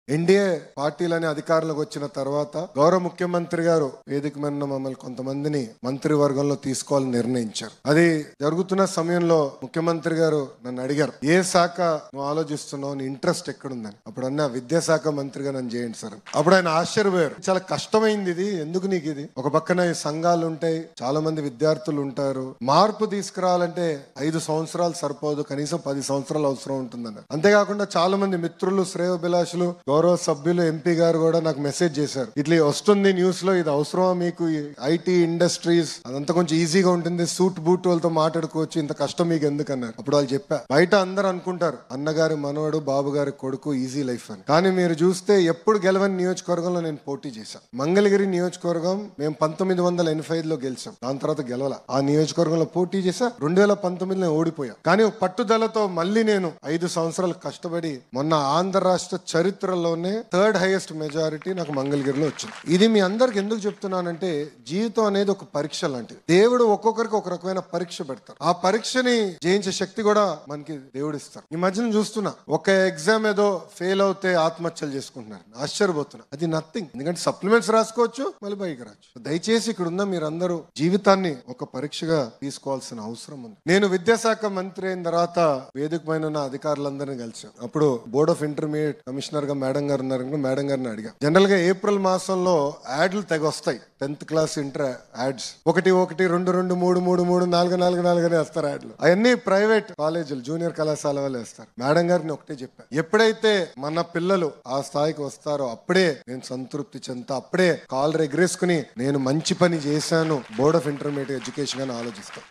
NDA పార్టీలని అధికారంలోకి వచ్చిన తర్వాత గౌరవ ముఖ్యమంత్రి గారు వేదిక మీద మమ్మల్ని కొంతమందిని మంత్రివర్గంలో తీసుకోవాలని నిర్ణయించారు. అది జరుగుతున్న సమయంలో ముఖ్యమంత్రి గారు నన్ను అడిగారు, ఏ శాఖ నువ్వు ఆలోచిస్తున్నావు, నీ ఇంట్రెస్ట్ ఎక్కడుందని. అప్పుడు అన్న విద్యాశాఖ మంత్రిగా నన్ను చేయండి సార్. అప్పుడు ఆయన ఆశ్చర్యపోయారు, చాలా కష్టమైంది ఇది, ఎందుకు నీకు ఇది? ఒక పక్కన ఈ సంఘాలు ఉంటాయి, చాలా మంది విద్యార్థులు ఉంటారు, మార్పు తీసుకురావాలంటే 5 సంవత్సరాలు సరిపోదు, కనీసం 10 సంవత్సరాలు అవసరం ఉంటుందన్నారు. అంతేకాకుండా చాలా మంది మిత్రులు, శ్రేయోభిలాషులు, గౌరవ సభ్యులు, ఎంపీ గారు కూడా నాకు మెసేజ్ చేశారు, ఇట్లా వస్తుంది న్యూస్ లో, ఇది అవసరమా మీకు? ఐటీ ఇండస్ట్రీస్ అదంతా కొంచెం ఈజీగా ఉంటుంది, సూట్ బూట్ వాళ్ళతో మాట్లాడుకోవచ్చు, ఇంత కష్టం మీకు ఎందుకన్నారు. అప్పుడు వాళ్ళు చెప్పా, బయట అందరు అనుకుంటారు అన్నగారి మనవడు, బాబు గారి కొడుకు, ఈజీ లైఫ్ అని. కానీ మీరు చూస్తే ఎప్పుడు గెలవని నియోజకవర్గంలో నేను పోటీ చేశాను. మంగళగిరి నియోజకవర్గం మేము 1985లో గెలిచాం, దాని తర్వాత గెలవాల. ఆ నియోజకవర్గంలో పోటీ చేశా, 2019లో ఓడిపోయా. కానీ పట్టుదలతో మళ్ళీ నేను 5 సంవత్సరాలు కష్టపడి మొన్న ఆంధ్ర రాష్ట్ర చరిత్రలోనే 3rd హైయెస్ట్ మెజారిటీ నాకు మంగళగిరిలో వచ్చింది. ఇది మీ అందరికి ఎందుకు చెప్తున్నానంటే, జీవితం అనేది ఒక పరీక్ష లాంటిది. దేవుడు ఒక్కొక్కరికి ఒక రకమైన పరీక్ష పెడతారు. ఆ పరీక్షని జయించే శక్తి కూడా మనకి దేవుడు ఇస్తారు. ఈ మధ్యన చూస్తున్నా, ఒక ఎగ్జామ్ ఏదో ఫెయిల్ అవుతే ఆత్మహత్యలు చేసుకుంటున్నారు, ఆశ్చర్యపోతున్నా. అది నథింగ్, ఎందుకంటే సప్లిమెంట్స్ రాసుకోవచ్చు, మళ్ళీ పైకి రావచ్చు. దయచేసి ఇక్కడ ఉన్న మీరందరూ జీవితాన్ని ఒక పరీక్షగా తీసుకోవాల్సిన అవసరం ఉంది. నేను విద్యాశాఖ మంత్రి అయిన తర్వాత వేదిక పైన ఉన్న అధికారులందరినీ కలిసాను. అప్పుడు బోర్డ్ ఆఫ్ ఇంటర్మీడియట్ కమిషనర్ గా మేడం గారు ఉన్నారు, మేడం గారిని అడిగా. జనరల్ గా ఏప్రిల్ మాసంలో యాడ్లు తెగ వస్తాయి, 10th క్లాస్ ఇంటర్ యాడ్స్, 1 1 2 2 3 3 3 4 4 4 అని వేస్తారు యాడ్లు. అవన్నీ ప్రైవేట్ కాలేజీలు, జూనియర్ కళాశాల వాళ్ళు వేస్తారు. మేడం గారిని ఒకటే చెప్పా, ఎప్పుడైతే మన పిల్లలు ఆ స్థాయికి వస్తారో అప్పుడే నేను సంతృప్తి చెందుతా, అప్పుడే కాలర్ ఎగరేసుకుని నేను మంచి పని చేశాను, బోర్డ్ ఆఫ్ ఇంటర్మీడియట్ ఎడ్యుకేషన్ అని ఆలోచిస్తాను.